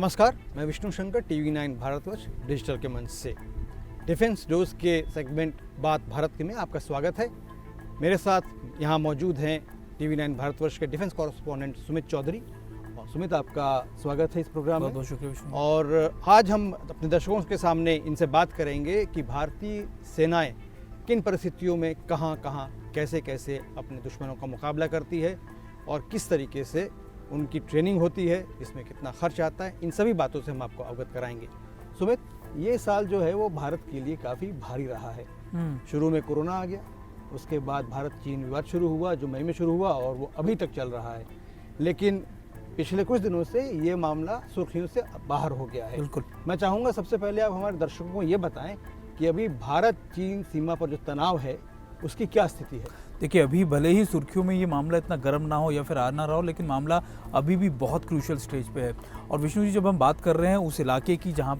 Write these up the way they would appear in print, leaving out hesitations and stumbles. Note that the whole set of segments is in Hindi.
नमस्कार, मैं विष्णु शंकर TV9 भारतवर्ष डिजिटल के मंच से डिफेंस डोज के सेगमेंट बात भारत के में आपका स्वागत है। मेरे साथ यहाँ मौजूद हैं TV9 भारतवर्ष के डिफेंस कॉरेस्पॉन्डेंट सुमित चौधरी। और सुमित, आपका स्वागत है इस प्रोग्राम में। बहुत शुक्रिया विष्णु। और आज हम अपने दर्शकों के सामने इनसे बात करेंगे कि भारतीय सेनाएं किन परिस्थितियों में कहाँ कहाँ कैसे कैसे अपने दुश्मनों का मुकाबला करती है और किस तरीके से उनकी ट्रेनिंग होती है, इसमें कितना खर्च आता है, इन सभी बातों से हम आपको अवगत कराएंगे। सुमित, ये साल जो है वो भारत के लिए काफ़ी भारी रहा है। शुरू में कोरोना आ गया, उसके बाद भारत चीन विवाद शुरू हुआ जो मई में शुरू हुआ और वो अभी तक चल रहा है। लेकिन पिछले कुछ दिनों से ये मामला सुर्खियों से बाहर हो गया है। बिल्कुल। मैं चाहूँगा सबसे पहले आप हमारे दर्शकों को ये बताएं कि अभी भारत चीन सीमा पर जो तनाव है उसकी क्या स्थिति है। देखिए, अभी भले ही सुर्खियों में ये मामला इतना गर्म ना हो या फिर आ ना रहा हो, लेकिन मामला अभी भी बहुत क्रूशियल स्टेज पे है। और विष्णु जी, जब हम बात कर रहे हैं उस इलाके की जहाँ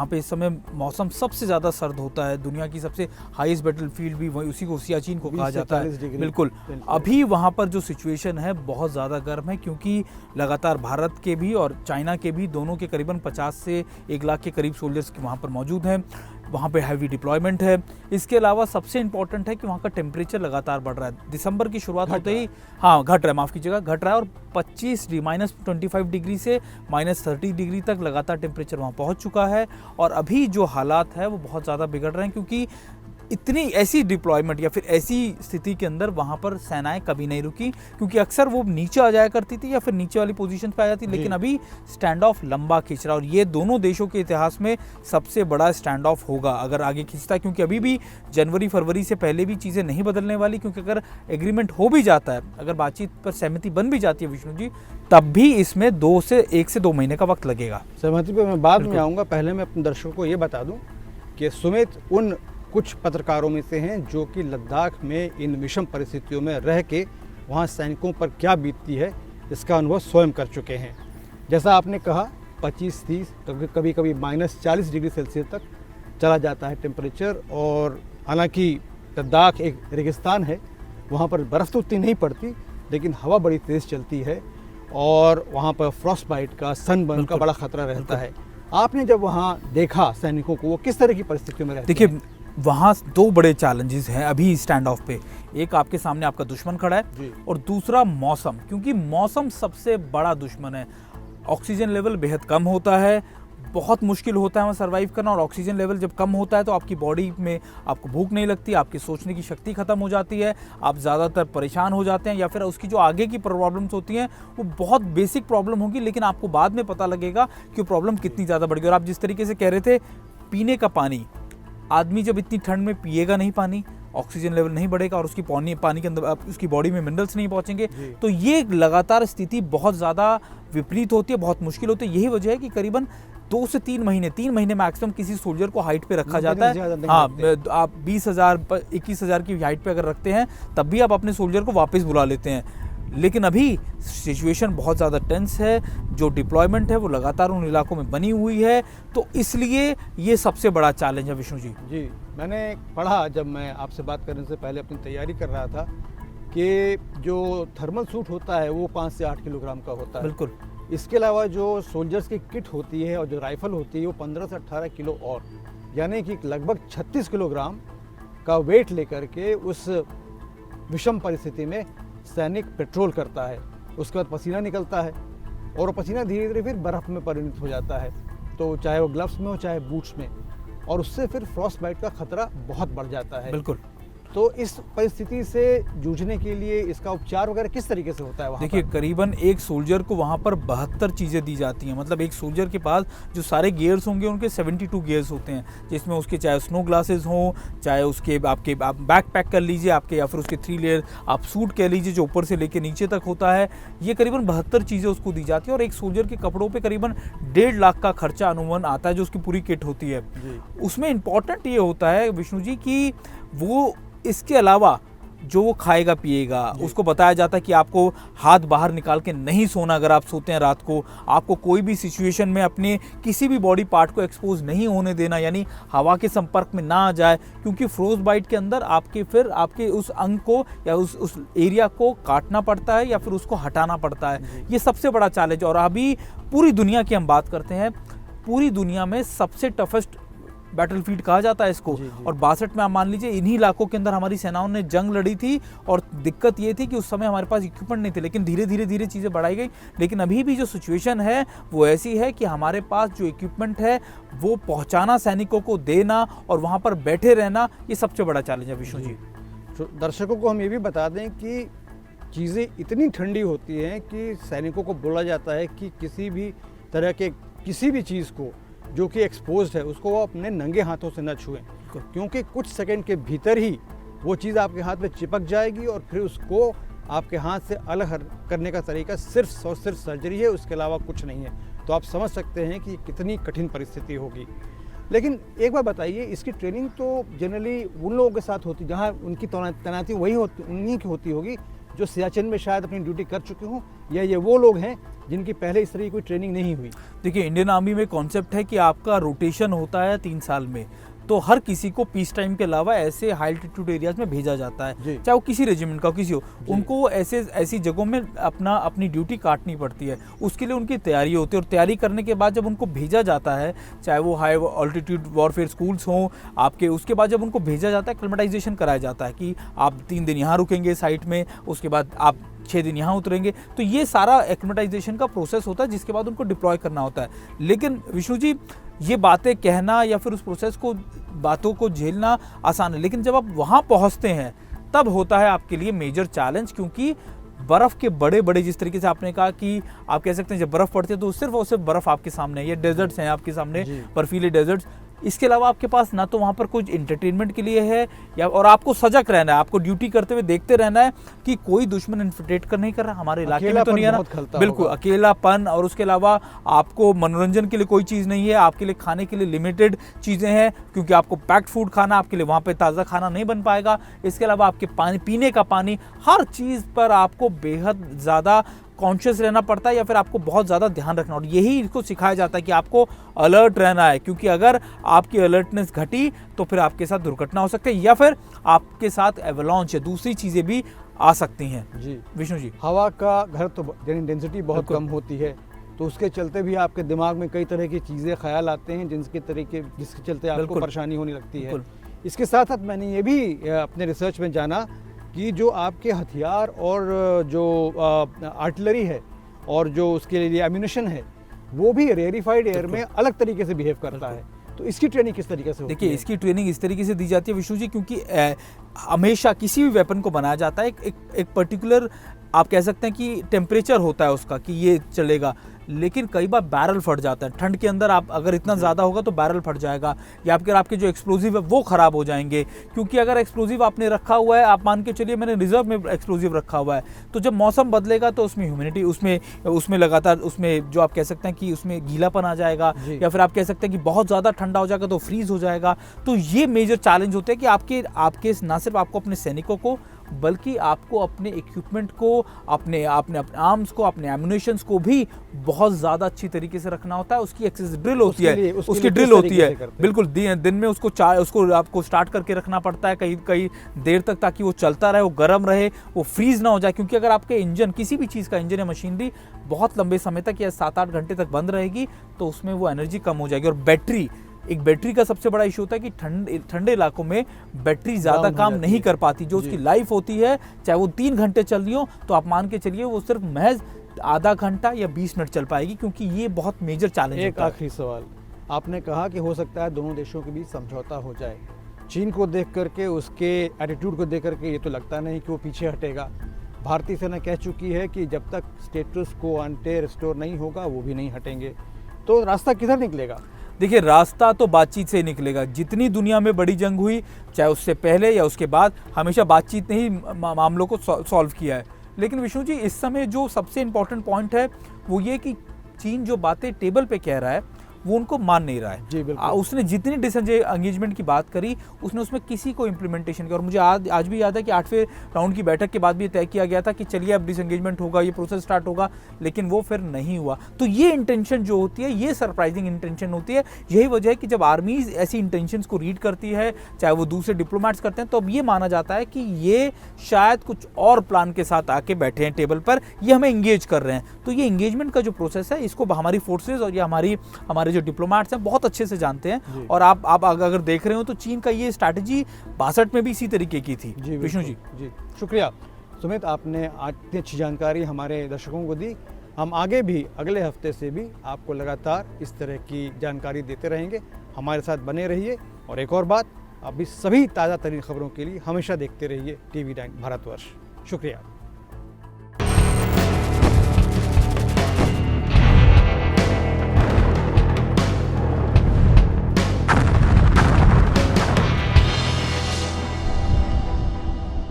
पे इस समय मौसम सबसे ज़्यादा सर्द होता है, दुनिया की सबसे हाईएस्ट बैटलफील्ड भी वही उसी को सियाचिन को कहा जाता है। बिल्कुल। अभी वहाँ पर जो सिचुएशन है बहुत ज़्यादा गर्म है, क्योंकि लगातार भारत के भी और चाइना के भी दोनों के करीबन 50 से 1 लाख के करीब सोल्जर्स वहाँ पर मौजूद हैं। वहाँ पे हैवी डिप्लॉयमेंट है। इसके अलावा सबसे इम्पोर्टेंट है कि वहाँ का टेम्परेचर लगातार बढ़ रहा है। दिसंबर की शुरुआत होते ही घट रहा है, माफ़ कीजिएगा, घट रहा है और -25 डिग्री से -30 डिग्री तक लगातार टेम्परेचर वहाँ पहुँच चुका है। और अभी जो हालात है वो बहुत ज़्यादा बिगड़ रहे हैं, क्योंकि इतनी ऐसी डिप्लॉयमेंट या फिर ऐसी स्थिति के अंदर वहाँ पर सेनाएं कभी नहीं रुकी, क्योंकि अक्सर वो नीचे आ जाया करती थी या फिर नीचे वाली पोजीशन पे आ जाती, लेकिन अभी स्टैंड ऑफ लंबा खींच रहा। और ये दोनों देशों के इतिहास में सबसे बड़ा स्टैंड ऑफ होगा अगर आगे खींचता है, क्योंकि अभी भी जनवरी फरवरी से पहले भी चीज़ें नहीं बदलने वाली। क्योंकि अगर एग्रीमेंट हो भी जाता है, अगर बातचीत पर सहमति बन भी जाती है विष्णु जी, तब भी इसमें 1 से 2 महीने का वक्त लगेगा। सहमति पर मैं बाद में आऊँगा। पहले मैं अपने दर्शकों को ये बता दूँ कि सुमित उन कुछ पत्रकारों में से हैं जो कि लद्दाख में इन विषम परिस्थितियों में रह के वहाँ सैनिकों पर क्या बीतती है इसका अनुभव स्वयं कर चुके हैं। जैसा आपने कहा 25-30 कभी कभी -40 डिग्री सेल्सियस तक चला जाता है टेम्परेचर। और हालांकि लद्दाख एक रेगिस्तान है, वहाँ पर बर्फ़ तो उतनी नहीं पड़ती, लेकिन हवा बड़ी तेज़ चलती है और वहाँ पर फ्रॉस्ट बाइट का, सनबर्न का बड़ा खतरा रहता है। आपने जब वहाँ देखा सैनिकों को, वो किस तरह की परिस्थितियों में रहते हैं? देखिए, वहाँ 2 बड़े चैलेंजेस हैं अभी स्टैंड ऑफ पे। एक आपके सामने आपका दुश्मन खड़ा है और दूसरा मौसम, क्योंकि मौसम सबसे बड़ा दुश्मन है। ऑक्सीजन लेवल बेहद कम होता है, बहुत मुश्किल होता है वहाँ सर्वाइव करना। और ऑक्सीजन लेवल जब कम होता है तो आपकी बॉडी में आपको भूख नहीं लगती, आपकी सोचने की शक्ति खत्म हो जाती है, आप ज़्यादातर परेशान हो जाते हैं, या फिर उसकी जो आगे की प्रॉब्लम्स होती हैं वो बहुत बेसिक प्रॉब्लम होगी, लेकिन आपको बाद में पता लगेगा कि प्रॉब्लम कितनी ज़्यादा बढ़ गई। और आप जिस तरीके से कह रहे थे, पीने का पानी, आदमी जब इतनी ठंड में पिएगा नहीं पानी, ऑक्सीजन लेवल नहीं बढ़ेगा और उसकी पानी के अंदर उसकी बॉडी में मिनरल्स नहीं पहुंचेंगे, तो ये लगातार स्थिति बहुत ज़्यादा विपरीत होती है, बहुत मुश्किल होती है। यही वजह है कि करीबन 2 से 3 महीने मैक्सिमम किसी सोल्जर को हाइट पे रखा जाता है। आप 20,000 21,000 की हाइट पे अगर रखते हैं तब भी आप अपने सोल्जर को वापस बुला लेते हैं। लेकिन अभी सिचुएशन बहुत ज़्यादा टेंस है, जो डिप्लॉयमेंट है वो लगातार उन इलाकों में बनी हुई है, तो इसलिए ये सबसे बड़ा चैलेंज है विष्णु जी। जी, मैंने पढ़ा जब मैं आपसे बात करने से पहले अपनी तैयारी कर रहा था कि जो थर्मल सूट होता है वो 5 से 8 किलोग्राम का होता है। बिल्कुल। इसके अलावा जो सोल्जर्स की किट होती है और जो राइफल होती है वो 15 से 18 किलो और, यानी कि लगभग 36 किलोग्राम का वेट लेकर के उस विषम परिस्थिति में सैनिक पेट्रोल करता है। उसके बाद पसीना निकलता है और पसीना धीरे धीरे फिर बर्फ़ में परिणत हो जाता है, तो चाहे वो ग्लव्स में हो चाहे बूट्स में, और उससे फिर फ्रॉस्ट बाइट का खतरा बहुत बढ़ जाता है। बिल्कुल। तो इस परिस्थिति से जूझने के लिए इसका उपचार वगैरह किस तरीके से होता है वहाँ? देखिए, करीबन एक सोल्जर को वहाँ पर 72 चीज़ें दी जाती हैं। मतलब एक सोल्जर के पास जो सारे गियर्स होंगे उनके 72 गियर्स होते हैं, जिसमें उसके चाहे स्नो ग्लासेस हों, चाहे उसके आप बैक पैक कर लीजिए आपके, या फिर उसके 3 लेयर आप सूट कह लीजिए जो ऊपर से लेके नीचे तक होता है। ये करीबन 72 चीज़ें उसको दी जाती है। और एक सोल्जर के कपड़ों पर करीबन 1.5 लाख का खर्चा अनुमान आता है जो उसकी पूरी किट होती है। उसमें इम्पॉर्टेंट ये होता है विष्णु जी कि वो इसके अलावा जो वो खाएगा पिएगा, उसको बताया जाता है कि आपको हाथ बाहर निकाल के नहीं सोना अगर आप सोते हैं रात को, आपको कोई भी सिचुएशन में अपने किसी भी बॉडी पार्ट को एक्सपोज नहीं होने देना, यानी हवा के संपर्क में ना आ जाए, क्योंकि फ्रोज बाइट के अंदर आपके उस अंग को या उस एरिया को काटना पड़ता है या फिर उसको हटाना पड़ता है। ये सबसे बड़ा चैलेंज। और अभी पूरी दुनिया की हम बात करते हैं, पूरी दुनिया में सबसे टफेस्ट बैटलफील्ड कहा जाता है इसको। और 62 में आप मान लीजिए इन्हीं इलाकों के अंदर हमारी सेनाओं ने जंग लड़ी थी, और दिक्कत ये थी कि उस समय हमारे पास इक्विपमेंट नहीं थे, लेकिन धीरे धीरे चीज़ें बढ़ाई गई। लेकिन अभी भी जो सिचुएशन है वो ऐसी है कि हमारे पास जो इक्विपमेंट है वो पहुंचाना, सैनिकों को देना और वहाँ पर बैठे रहना, ये सबसे बड़ा चैलेंज है विष्णु जी। तो दर्शकों को हम ये भी बता दें कि चीज़ें इतनी ठंडी होती हैं कि सैनिकों को बोला जाता है कि किसी भी तरह के किसी भी चीज़ को जो कि एक्सपोज्ड है उसको वो अपने नंगे हाथों से न छुएं, क्योंकि कुछ सेकंड के भीतर ही वो चीज़ आपके हाथ में चिपक जाएगी और फिर उसको आपके हाथ से अलग करने का तरीका सिर्फ और सिर्फ सर्जरी है, उसके अलावा कुछ नहीं है। तो आप समझ सकते हैं कि कितनी कठिन परिस्थिति होगी। लेकिन एक बार बताइए, इसकी ट्रेनिंग तो जनरली उन लोगों के साथ होती जहाँ उनकी तैनाती उन्हीं की होती होगी जो सियाचिन में शायद अपनी ड्यूटी कर चुके हों, या ये वो लोग हैं जिनकी पहले इस तरह की कोई ट्रेनिंग नहीं हुई? देखिए, इंडियन आर्मी में कॉन्सेप्ट है कि आपका रोटेशन होता है 3 साल में, तो हर किसी को पीस टाइम के अलावा ऐसे हाई एल्टीट्यूड एरियाज में भेजा जाता है, चाहे वो किसी रेजिमेंट का किसी हो, उनको ऐसी जगहों में अपनी ड्यूटी काटनी पड़ती है। उसके लिए उनकी तैयारी होती है, और तैयारी करने के बाद जब उनको भेजा जाता है, चाहे वो हाई एल्टीट्यूड वॉरफेयर स्कूल्स हों आपके, उसके बाद जब उनको भेजा जाता है, एक्लिमेटाइजेशन कराया जाता है कि आप 3 दिन यहाँ रुकेंगे साइट में, उसके बाद आप 6 दिन यहाँ उतरेंगे। तो ये सारा एक्लिमेटाइजेशन का प्रोसेस होता है, जिसके बाद उनको डिप्लॉय करना होता है। लेकिन विष्णु जी, ये बातें कहना या फिर उस प्रोसेस को, बातों को झेलना आसान है, लेकिन जब आप वहाँ पहुँचते हैं तब होता है आपके लिए मेजर चैलेंज, क्योंकि बर्फ़ के बड़े बड़े, जिस तरीके से आपने कहा कि आप कह सकते हैं जब बर्फ़ पड़ती है तो सिर्फ और सिर्फ बर्फ़ आपके सामने है, ये डेजर्ट्स हैं आपके सामने, बर्फीले डेजर्ट्स। इसके अलावा आपके पास ना तो वहाँ पर कुछ इंटरटेनमेंट के लिए है, या और आपको सजग रहना है, आपको ड्यूटी करते हुए देखते रहना है कि कोई दुश्मन इन्फिल्ट्रेट कर नहीं कर रहा हमारे इलाके में, तो नहीं है ना। बिल्कुल अकेलापन, और उसके अलावा आपको मनोरंजन के लिए कोई चीज़ नहीं है, आपके लिए खाने के लिए लिमिटेड चीज़ें हैं, क्योंकि आपको पैक्ड फूड खाना, आपके लिए वहाँ पर ताज़ा खाना नहीं बन पाएगा। इसके अलावा आपके पानी, पीने का पानी, हर चीज़ पर आपको बेहद ज़्यादा कॉन्शियस रहना पड़ता है, या फिर आपको बहुत ज़्यादा ध्यान रखना। और यही इसको सिखाया जाता है कि आपको अलर्ट रहना है, क्योंकि अगर आपकी अलर्टनेस घटी तो फिर आपके साथ दुर्घटना हो सकती है, या फिर आपके साथ एवलांच या दूसरी चीज़ें भी आ सकती हैं। जी विष्णु जी, हवा का घर तो यानी डेंसिटी बहुत कम होती है, तो उसके चलते भी आपके दिमाग में कई तरह की चीज़ें, ख्याल आते हैं जिसके चलते आपको परेशानी होने लगती है। इसके साथ साथ मैंने ये भी अपने रिसर्च में जाना कि जो आपके हथियार और जो आर्टिलरी है और जो उसके लिए एम्यूनिशन है, वो भी रेरिफाइड एयर में अलग तरीके से बिहेव करता है। तो इसकी ट्रेनिंग किस तरीके से होती है? देखिए, इसकी ट्रेनिंग इस तरीके से दी जाती है विष्णु जी, क्योंकि हमेशा किसी भी वेपन को बनाया जाता है एक पर्टिकुलर, आप कह सकते हैं कि टेम्परेचर होता है उसका कि ये चलेगा, लेकिन कई बार बैरल फट जाता है। ठंड के अंदर आप अगर इतना ज़्यादा होगा तो बैरल फट जाएगा, या आपके जो एक्सप्लोजिव है वो ख़राब हो जाएंगे, क्योंकि अगर एक्सप्लोजिव आपने रखा हुआ है, आप मान के चलिए मैंने रिजर्व में एक्सप्लोजिव रखा हुआ है, तो जब मौसम बदलेगा तो उसमें ह्यूमिडिटी, उसमें लगातार, उसमें जो आप कह सकते हैं कि उसमें गीलापन आ जाएगा, या फिर आप कह सकते हैं कि बहुत ज़्यादा ठंडा हो जाएगा तो फ्रीज़ हो जाएगा। तो ये मेजर चैलेंज होते हैं कि आपके ना सिर्फ आपको अपने सैनिकों को, बल्कि आपको अपने इक्विपमेंट को, अपने आर्म्स को, अपने एम्यूनिशंस को भी बहुत ज़्यादा अच्छी तरीके से रखना होता है। उसकी एक्सेस ड्रिल होती है, उसकी ड्रिल होती है, बिल्कुल दिन में उसको आपको स्टार्ट करके रखना पड़ता है कई देर तक, ताकि वो चलता रहे, वो गर्म रहे, वो फ्रीज ना हो जाए। क्योंकि अगर आपके इंजन, किसी भी चीज़ का इंजन या मशीनरी बहुत लंबे समय तक या 7-8 घंटे तक बंद रहेगी तो उसमें वो एनर्जी कम हो जाएगी। और बैटरी का सबसे बड़ा इशू होता है कि ठंडे इलाकों में बैटरी ज़्यादा काम नहीं कर पाती। जो उसकी लाइफ होती है, चाहे वो 3 घंटे चल रही हो, तो आप मान के चलिए वो सिर्फ महज आधा घंटा या 20 मिनट चल पाएगी, क्योंकि ये बहुत मेजर चैलेंज है। एक आखिरी सवाल, आपने कहा कि हो सकता है दोनों देशों के बीच समझौता हो जाए। चीन को देख करके, उसके एटीट्यूड को देख करके ये तो लगता नहीं कि वो पीछे हटेगा। भारतीय सेना कह चुकी है कि जब तक स्टेटस को एंटे रिस्टोर नहीं होगा वो भी नहीं हटेंगे। तो रास्ता किधर निकलेगा? देखिए, रास्ता तो बातचीत से ही निकलेगा। जितनी दुनिया में बड़ी जंग हुई, चाहे उससे पहले या उसके बाद, हमेशा बातचीत ने ही मामलों को सॉल्व किया है। लेकिन विष्णु जी, इस समय जो सबसे इम्पोर्टेंट पॉइंट है वो ये कि चीन जो बातें टेबल पे कह रहा है वो उनको मान नहीं रहा है। जी बिल्कुल। उसने जितनी डिसएंगेजमेंट की बात करी उसने उसमें किसी को इम्प्लीमेंटेशन किया। और मुझे आज भी याद है कि 8वें राउंड की बैठक के बाद भी तय किया गया था कि चलिए अब डिसएंगेजमेंट होगा, ये प्रोसेस स्टार्ट होगा, लेकिन वो फिर नहीं हुआ। तो ये इंटेंशन जो होती है, ये सरप्राइजिंग इंटेंशन होती है। यही वजह है कि जब आर्मी ऐसी इंटेंशंस को रीड करती है, चाहे वो दूसरे डिप्लोमेट्स करते हैं, तो अब ये माना जाता है कि ये शायद कुछ और प्लान के साथ आके बैठे हैं टेबल पर, ये हमें एंगेज कर रहे हैं। तो ये एंगेजमेंट का जो प्रोसेस है, इसको हमारी फोर्सेज और ये हमारे जो डिप्लोमेट्स हैं बहुत अच्छे से जानते हैं। और आप अगर देख रहे हो तो चीन का ये स्ट्रैटेजी 62 में भी इसी तरीके की थी। विष्णु जी जी शुक्रिया सुमित, आपने आज इतनी अच्छी जानकारी हमारे दर्शकों को दी। हम आगे भी अगले हफ्ते से भी आपको लगातार इस तरह की जानकारी देते रहेंगे। हमारे साथ बने रहिए। और एक और बात, अभी सभी ताज़ा तरीन खबरों के लिए हमेशा देखते रहिए TV9 भारतवर्ष। शुक्रिया।